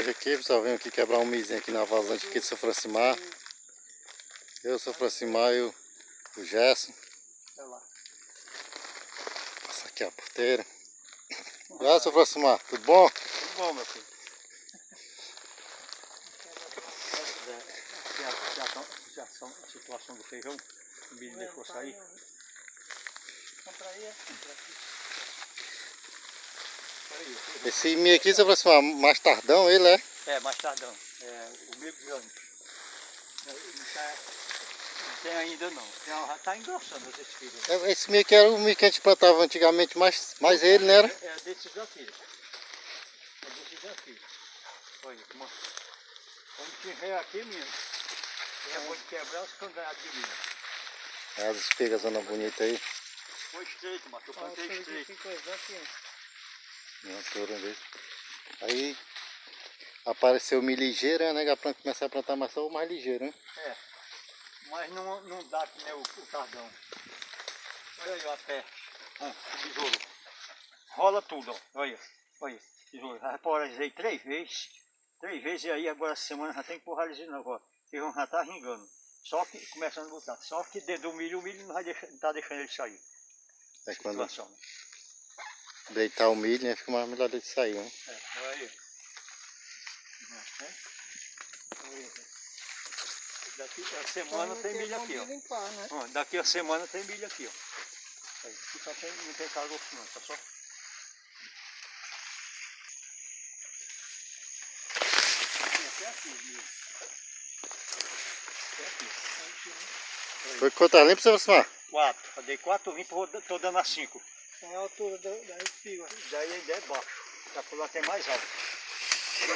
Hoje aqui, pessoal, venho aqui quebrar um milhozinho aqui na vazante aqui de São Francimar. Eu, São Francimar e o Gerson. Essa aqui é a porteira. Já, São Francimar, tudo bom? Tudo bom, meu filho. A situação do feijão, o milho deixou sair. Esse milho aqui, São Francimar, mais tardão ele é? É, mais tardão. É, o milho grande. Não tem ainda não. Já está engrossando as espigas. Esse milho aqui era o milho que a gente plantava antigamente, mais ele, né? É desses daqui. É desses daqui. Olha, quando tiver aqui, menino, eu vou quebrar os cangalhados de milho. É, as espigas zona bonita aí. Foi estreito, mas eu plantei estreito. Aí apareceu o milho ligeiro, né? A planta começa a plantar mais só o mais ligeiro, né? É, mas não dá que nem o tardão. Olha aí a pé, o besouro. Rola tudo, ó. Olha, besouro. Já poralizei 3 vezes. 3 vezes e aí agora essa semana já tem que porralizar de novo, ó. O feijão já tá ringando. Só que começando a botar. Só que dentro do milho, o milho não tá deixando ele sair. É quando deitar o milho, né? Fica mais melhor dele sair, né? É, olha aí. Daqui a semana tem milho aqui, ó. Limpar, né? Ó. Daqui a semana tem milho aqui, ó. Aí, aqui só não tem caroço não, tá só. Até aqui, milho. Até aqui. Foi quantas limpas, São Francimar? 4. Eu dei 4 limpas, tô dando a 5. É a altura da espiga. Daí ainda é baixo. Da por lá tem mais alto.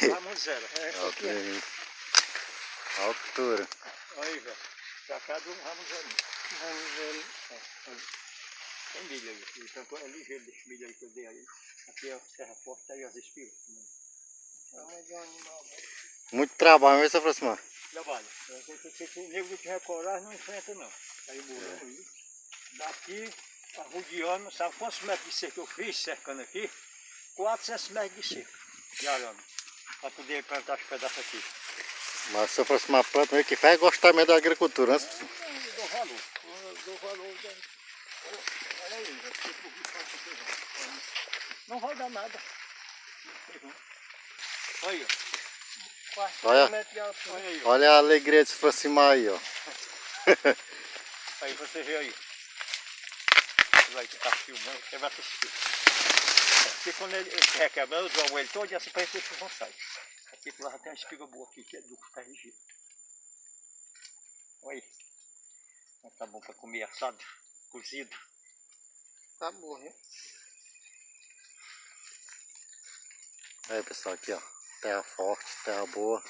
Vamos zero. Altura. Aí, velho. Pra cá do ramo zero. Tem milho aí. Então é ligeiro desse milho aí que eu dei aí. Aqui é a terra forte, tá aí as espigas. Muito trabalho, mas São Francimar. Trabalho. Se o nego não tiver coragem, não enfrenta não. Aí morreu aí. Daqui, arrodeando, sabe quantos metros de cerca eu fiz cercando aqui? 400 metros de cerca de arame. Para poder plantar os pedaços aqui. Mas São Francimar planta mesmo que faz gostar mesmo da agricultura, né? Eu dou valor. Eu dou valor. Olha aí, não vai dar nada. Olha aí. Olha a alegria de São Francimar aí, ó. Aí você vê aí. Vai que tá filmando, quebra essa espiga. Porque quando ele requebra, eu jogo ele todo e assim parece que não sai. Aqui lá já tem uma espiga boa aqui, que é do ferro ligeiro. Olha aí. Tá bom para comer assado, cozido. Tá bom, né? Aí, pessoal, aqui, ó. Terra forte, terra boa.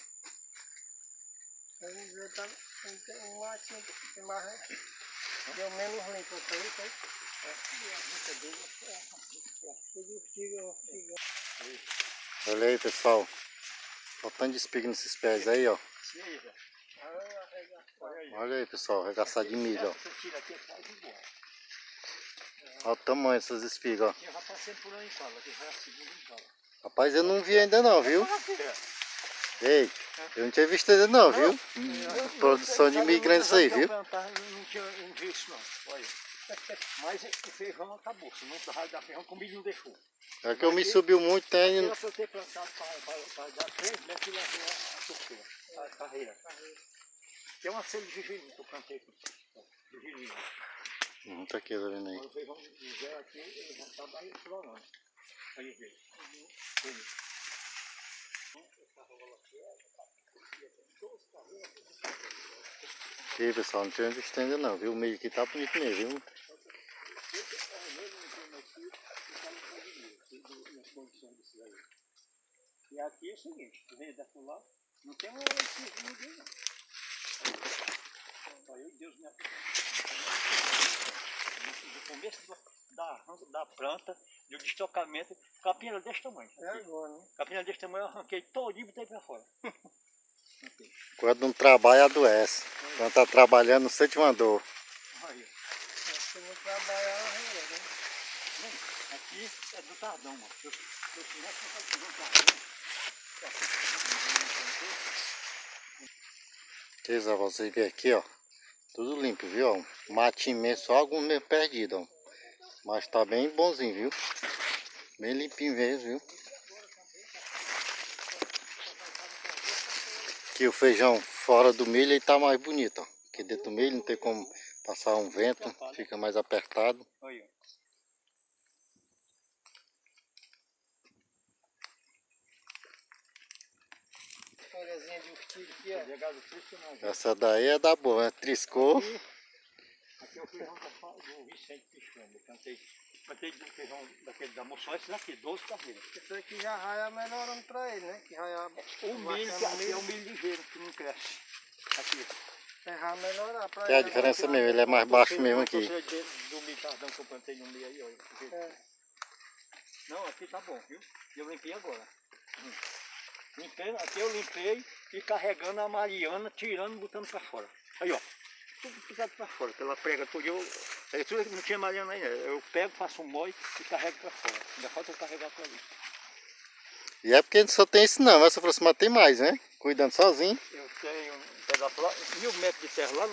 Um máximo que mais deu menos limpo para isso aí. Olha aí, pessoal. Olha o tanto de espiga nesses pés aí, ó. Olha aí, pessoal, arregaçado de milho, ó. Olha o tamanho dessas espigas, ó. Eu já passei por aí em sala, que já é a segunda em sala. Rapaz, eu não vi ainda não, viu? Ei, eu não tinha visto ainda não, viu? Produção de milho grande isso aí, viu? Não tinha visto não, olha. Mas o feijão acabou, se não dar feijão, o milho não deixou. É que eu me subiu muito, tem. Eu só ter plantado para dar 3 metros e levei a torceira, a carreira. Tem uma cena de gergelim que eu plantei aqui. Gergelim. Tá aqui, tá vendo aí? O feijão de zero aqui, ele já está bem explorando. Aí, vê. E aí, pessoal, não tinha visto ainda não, viu? O milho aqui tá bonito mesmo, viu? E aqui é o seguinte, tu vê daqui lá, não tem uma hora de ninguém não. Só eu e Deus me ajudando. No começo da planta, do destocamento, capinha desse tamanho. É agora, né? Capinha desse tamanho eu arranquei todinho e botei pra fora. Quando não trabalha, adoece. Quando tá trabalhando, não sente uma dor. Aí. Se não trabalhar, né? Aqui é do tardão, mano. Se eu tivesse que fazer um tardão, Beleza, vocês verem aqui, ó. Tudo limpo, viu? Ó, matinho mesmo, só alguns meio perdidos, ó. Mas tá bem bonzinho, viu? Bem limpinho mesmo, viu? Aqui o feijão fora do milho ele tá mais bonito, ó. Aqui dentro do milho não tem como passar um vento, fica mais apertado. Olha. Folhazinha de urtiga aqui, ó. Legado fresco não. Essa daí é da boa, né? Triscou. Aqui é o feijão do Vicente Pichando. Eu plantei do feijão daquele da moça, esse daqui, 12 carreiras. Esse aqui já raia melhorando pra ele, né? Que raia O milho, que aqui é um milho ligeiro, que não cresce. Aqui. é já melhorar pra Que é a ele. diferença mesmo, ele é mais baixo mesmo aqui. Do milho tardão que eu plantei no meio aí, olha. É. Não, aqui tá bom, viu? E eu limpei agora. Limpei, aqui eu limpei e carregando a Mariana, tirando e botando pra fora. Aí, ó. Tudo pisado pra fora, pela prega toda. Tudo não tinha Mariana ainda. Eu pego, faço um molho e carrego pra fora. Ainda falta eu carregar pra ali. E é porque só tem isso não, mas se aproximar tem mais, né? Cuidando sozinho. Eu tenho um pedaço lá, 1000 metros de terra lá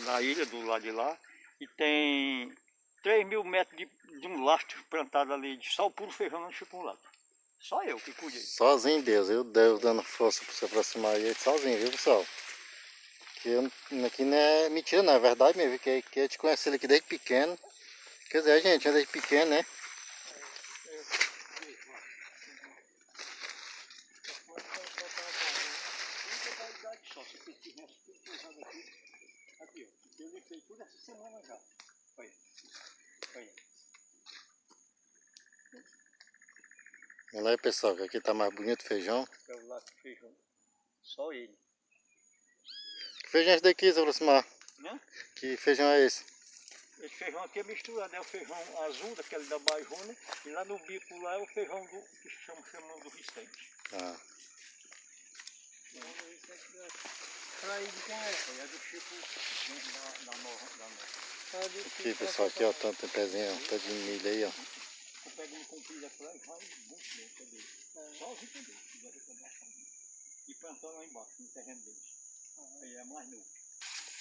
na ilha do lado de lá. E tem 3000 metros de um lastro plantado ali de só o puro feijão no Chico lado. Só eu que cuidei. Sozinho Deus, eu Deus dando força para se aproximar aí sozinho, viu pessoal? Aqui não é mentira não, é verdade mesmo, que eu te conheci ele aqui desde pequeno. Quer dizer, a gente é desde pequeno, né? Aqui, ó. Eu limpei tudo essa semana já. Olha. Olha. Olha aí pessoal, que aqui tá mais bonito o feijão. É o lado do feijão. Só ele. Que feijão é esse daqui, se aproximar? Né? Que feijão é esse? Esse feijão aqui é misturado, é o feijão azul, daquele da Bairrona, e lá no bico lá é o feijão que chamam do Vicente. Ah. Aí de quem é? É do Chico da Nova. Aqui pessoal, aqui ó, tanto pezinho, ó, tanto de milho aí ó. Eu pego um comprido aqui lá e vai muito bem, cadê? Só o Rico dele, e plantando lá embaixo, no terreno deles. Aí é mais novo.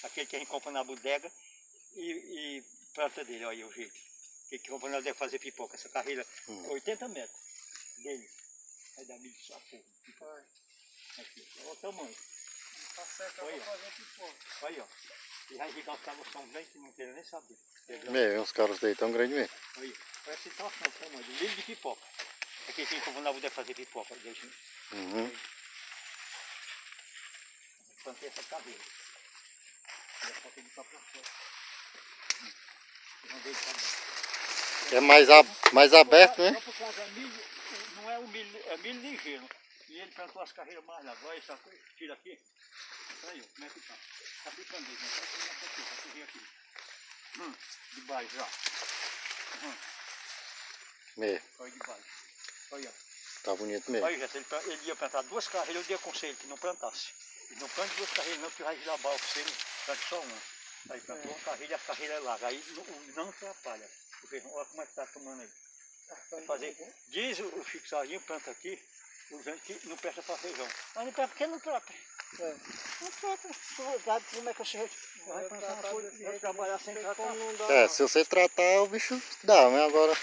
Aquele que a gente compra na bodega e planta dele, olha aí o jeito. Aquele que compra na bodega fazer pipoca, essa carreira, 80 metros dele. Vai dar milho só porra. Aqui, olha o tamanho. Tá certo, eu vou fazer pipoca. Olha aí, ó. E vai ligar os caras são grandes que não querem nem saber. Meu, uns caras daí tão grandes mesmo. Olha aí, parece que tá achando o tamanho do milho de pipoca. Aquele que a gente compra na bodega fazer pipoca, deixa. Plantei essa carreira. E a foto de cá pra fora. É mais aberto, né? Só por causa da milho, não é o milho, é milho ligeiro. E ele plantou as carreiras mais largas. Olha essa coisa, tira aqui. Olha aí, como é que tá. Tá ficando aí, tá correr aqui. De baixo já. Olha de baixo. Olha. Tá bonito mesmo. Olha, ele ia plantar 2 carreiras, eu dei aconselho que não plantasse. Ele não plante 2 carreiras não, que vai dar bala para você, plante só uma. Aí plantou uma carreira e a carreira é larga. Aí não atrapalha. Olha como é que tá tomando aí. Diz o Chico Sardinha, planta aqui, usando que não presta para feijão. Mas não presta porque não trata. Não trata. Como é que você vai plantar uma coisa, vai trabalhar sem tratar? É, se você tratar o bicho dá, né? Agora.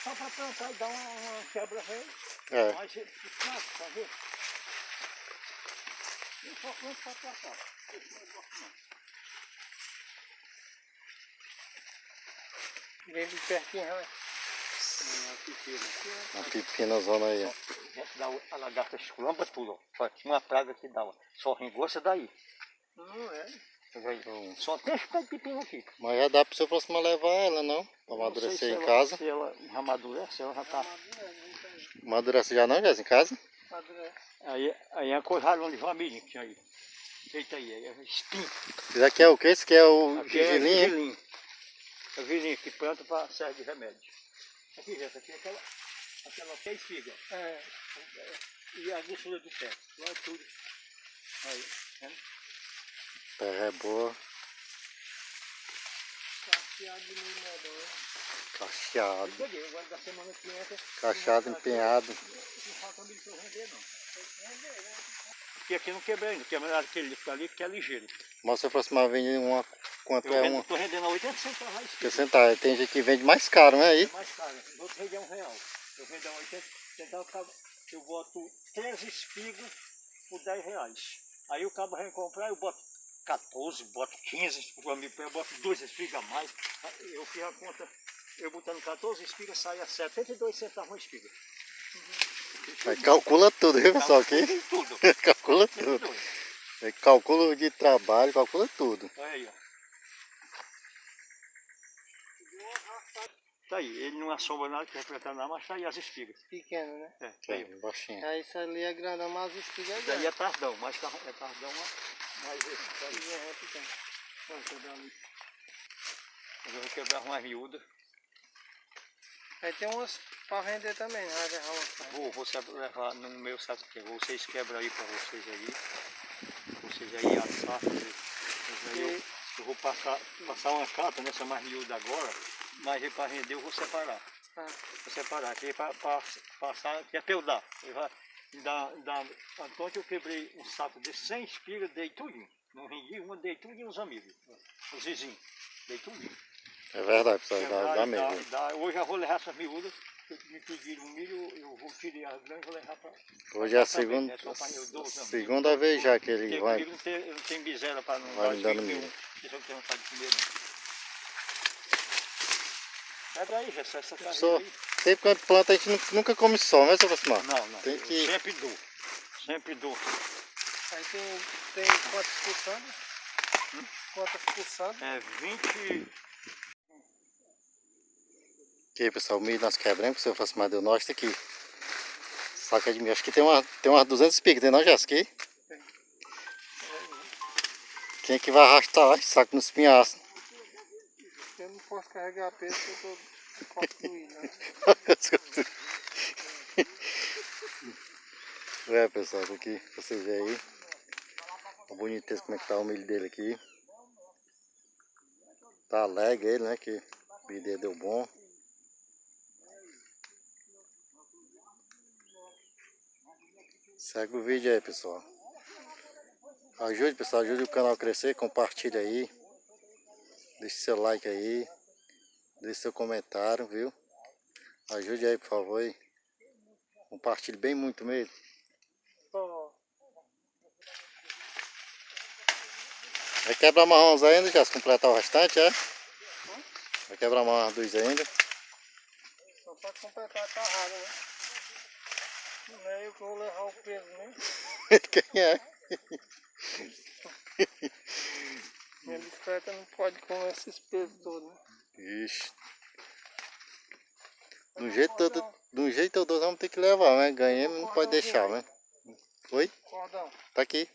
Só para plantar e dar uma quebra-rei. É. Mas você trata, tá vendo? Eu só planto para tratar. Esse não gosto não. Vem de pertinho, vai. Uma pepina zona aí, ó. A lagarta esculamba tudo, ó. Só tinha uma praga que dava. Só engosta daí. Não é. Só tem esse pé de pepino aqui. Mas já dá pra você próximo levar ela, não? Pra amadurecer em casa. Se ela amadurece, ela já tá. Amadurece já não, Jéssica, em casa? Aí é coisa onde vai milho que tinha aí. Eita aí, é espinho. Isso aqui é o que? Esse aqui é o Aqui é gergelim, hein? gergelim. É vilinho que planta para serve de remédio. Aqui, gente, aqui é aquela que é espiga. E a grossura do pé. Lá é tudo. Aí, né? Terra é boa. Tá. cacheado de milho não é bom, hein? Cacheado. Peguei, agora da semana que entra. Cacheado empenhado. Não falta milho pra eu render, não. Porque aqui eu não quebrei ainda, quebrei aquele ali que é ligeiro. Mostra a próxima vez uma. Quanto é uma? Estou rendendo a 80 centavos a espiga. 60. Tem gente que vende mais caro, né? É Aí? mais caro. Os outros vendem R$1. Eu vendo a 80 centavos, eu boto 13 espigas por R$10. Aí o cabo vem comprar, eu boto 14, boto 15, eu boto 2 espigas a mais. Eu fiz a conta, eu botando 14 espigas, sai a 72 centavos uma espiga. Aí calcula tudo, viu, pessoal? Aqui? Tudo. Calcula tudo. Aí calcula de trabalho, calcula tudo. Olha aí, ó. Tá aí, ele não assombra nada, que representar nada, mas tá aí as espigas. Pequeno, né? É, tá aí. Baixinho. Aí isso ali é grandão, mas as espigas é Daí grande. é tardão, mas é tardão, mas esse tá aí. É pequeno. Vamos quebrar ali. Eu vou quebrar umas miúdas. Aí tem umas pra vender também, né? Vai levar uma. Vou levar no meu saco aqui. Vocês quebram aí pra vocês aí. Vocês aí assar. Vocês aí eu vou passar uma cata nessa mais miúda agora. Mas para vender eu vou separar. Vou separar aqui para passar, que é peldar. Antônio eu quebrei um saco de 100 espigas, dei tudinho. Não vendi uma, dei tudinho os amigos. Os vizinhos. Dei tudinho. É verdade, pessoal. Dá mesmo. Hoje eu vou levar essas miúdas. Me pediram um milho, eu vou tirar as grandes e vou levar para. Hoje é a segunda vez já que ele vai. Eu não tenho miséria para não vai me dando milho. Deixa eu ter vontade de comer. É daí, essa carreira aí. Sempre quando planta a gente nunca come só, né, seu Aproximar? Não. Tem que... Sempre dou. Sempre dou. Aí tem quantas pulsadas? Quantas pulsadas? É 20. Aqui, pessoal, o milho nós quebramos, que o seu Aproximar deu nós, tá aqui. Saca de milho. Acho que tem umas 200 espigas, tem não, Jéssica? Tem. Quem é que vai arrastar saco nos pinhaços? Eu não posso carregar peso porque eu tô construindo, né? É, pessoal, tá aqui, pra vocês verem aí. A boniteza como é que tá o milho dele aqui. Tá alegre ele, né? Que o milho dele deu bom. Segue o vídeo aí, pessoal. Ajude, pessoal, ajude o canal a crescer, compartilha aí. Deixe seu like aí. Deixe seu comentário, viu? Ajude aí, por favor. Aí. Compartilhe bem muito mesmo. Vai quebrar marrons ainda, já se completar o restante, é? Vai quebrar mais dois ainda. Só pra completar a carrada, né? Não é eu que vou levar o peso, né? Quem é? Minha bicicleta não pode comer esses pesos todos, né? Ixi. De um jeito ou do outro vamos ter que levar, né? Ganhamos, não pode deixar, né? Oi? Cordão. Tá aqui.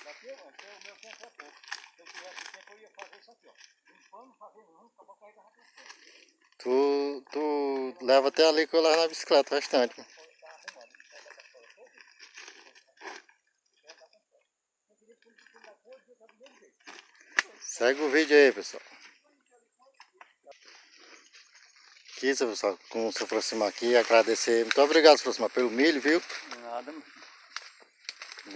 Daqui, ó, o meu tempo é pouco. Se eu tivesse tempo, eu ia fazer isso aqui, ó. Limpando, fazendo junto, acabou carregando pra frente. Tu leva até ali que eu levo na bicicleta o restante. Segue o vídeo aí, pessoal. Aqui, seu pessoal, com se aproximar aqui, agradecer. Muito obrigado, se aproximar pelo milho, viu? Nada, mano.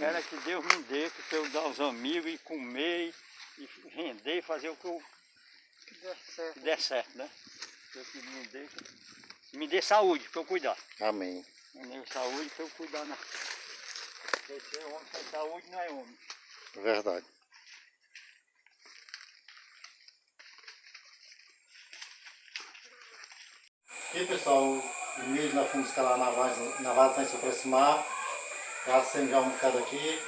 Era que Deus me dê, que eu dar aos amigos e comer e render e fazer o que eu der certo, né? Deus que me dê saúde para eu cuidar. Amém. Me dê saúde para eu cuidar. Né? Porque ser homem sem saúde não é homem. Verdade. Aqui, pessoal, o milho nós fomos escalar na vaza sem se aproximar. Já acendemos já um bocado aqui.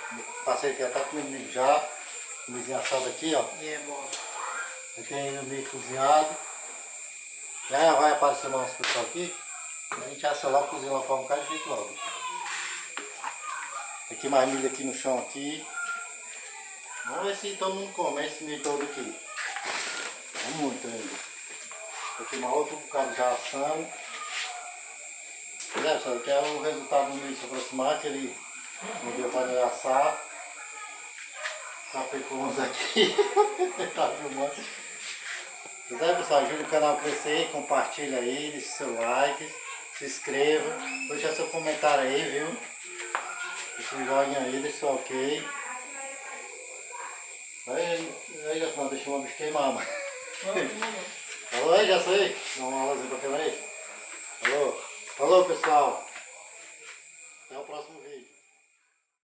Passei aqui, tá comendo milho já. Milho assado aqui, ó. E é bom. Aqui tem o milho cozinhado. Já vai aparecer o nosso pessoal aqui. A gente assa lá, cozinha lá para um bocado e jeito logo. Aqui mais milho aqui no chão aqui. Vamos ver se todo mundo come esse milho todo aqui. É muito ainda. Vou queimar outro bocado já assando. É, pessoal, que é o resultado do milho se aproximar, que ele não deu para ele assar. Sapecamos aqui. Tá filmando. Pois é, pessoal, ajuda o canal a crescer, compartilha aí, deixa seu like, se inscreva, deixa seu comentário aí, viu? Deixa um joinha aí, deixa seu ok. Aí, já não deixa o bicho queimar, mano. Alô aí, já sei. Dá uma alazinha pra câmera aí. Alô, pessoal. Até o próximo vídeo.